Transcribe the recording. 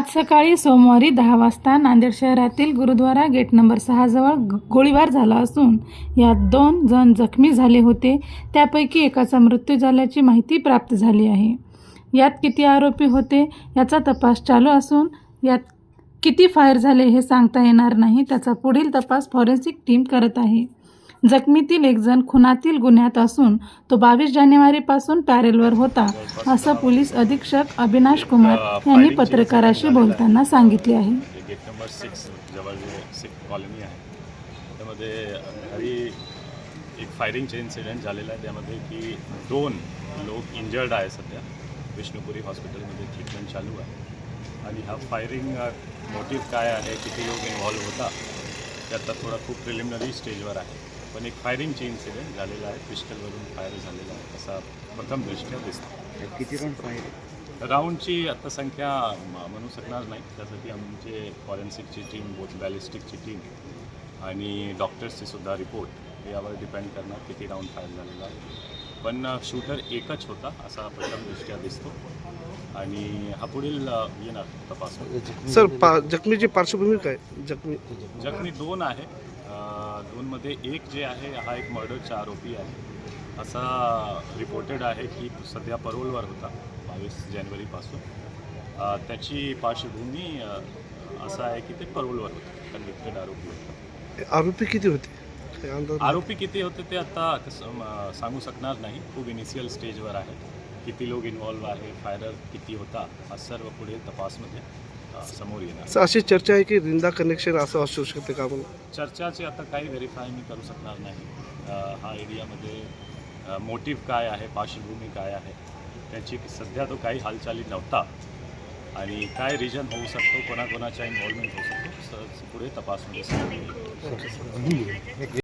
आज सकाळी सोमवारी 10 वाजता नांदेड शहरातील गुरुद्वारा गेट नंबर 6 जवळ गोळीबार झाला असून यात 2 जण जखमी झाले होते. त्यापैकी एकाचा मृत्यू झाल्याची माहिती प्राप्त झाली आहे. यात किती आरोपी होते याचा तपास चालू असून यात किती फायर झाले हे सांगता येणार नाही. त्याचा पुढील तपास फॉरेन्सिक टीम करत आहे. जखमीतील एक जण खुनातील गुन्ह्यात असून तो 22 जानेवारीपासून पॅरेलवर होता असं पोलीस अधीक्षक अविनाश कुमार यांनी पत्रकाराशी बोलताना सांगितले आहे. गेट नंबर 6 जवळ जे सिख कॉलनी आहे त्यामध्ये घरी एक फायरिंगचे इन्सिडेंट झालेला आहे. त्यामध्ये की 2 लोक इंजर्ड आहे. सध्या विष्णुपुरी हॉस्पिटलमध्ये ट्रीटमेंट चालू आहे. आणि हा फायरिंग मोटिव्ह काय आहे, किती लोक इन्व्हॉल्व होता ते आता थोडा खूप प्रिलिमिनरी स्टेजवर आहे. पण एक फायरिंगचे इन्सिडेंट झालेला आहे. पिस्टलवरून फायर झालेला आहे असा प्रथम दृष्ट्या दिसतो. किती राऊंड फायर? राऊंडची आता संख्या म्हणू शकणार नाही. त्यासाठी आमचे फॉरेन्सिकची टीम, बोथ बॅलिस्टिकची टीम आणि डॉक्टर्सचे सुद्धा रिपोर्ट यावर डिपेंड करणार किती राऊंड फायर झालेला आहे. पण शूटर एकच होता असा प्रथम दृष्ट्या दिसतो आणि हा पुढील येणार तपास. सर, जखमीची पार्श्वभूमी काय? जखमी 2 आहे. 2मध्ये एक जे आहे हा एक मर्डरचा आरोपी आहे असा रिपोर्टेड आहे की सध्या परोलवर होता 22 जानेवारीपासून. त्याची पार्श्वभूमी असा आहे की ते परोलवर होते, कन्व्हिक्टेड आरोपी होता. आरोपी किती होते? आरोपी किती होते ते आता सांगू शकणार नाही. खूप इनिशियल स्टेजवर आहे. किती लोक इन्व्हॉल्व आहे, फायरर किती होता हा सर्व पुढील तपासमध्ये समोर येणार. सर, अशी चर्चा आहे की रिंदा कनेक्शन असं असू शकते का? चर्चाचे आता काही व्हेरीफाय मी करू शकणार नाही. हा एरियामध्ये मोटिव्ह काय आहे, पार्श्वभूमी काय आहे त्याची सध्या तो काही हालचाली नव्हता आणि काय रिजन होऊ शकतो, कोणाकोणाचा इन्व्हॉल्वमेंट होऊ शकतो पुढे तपासमध्ये.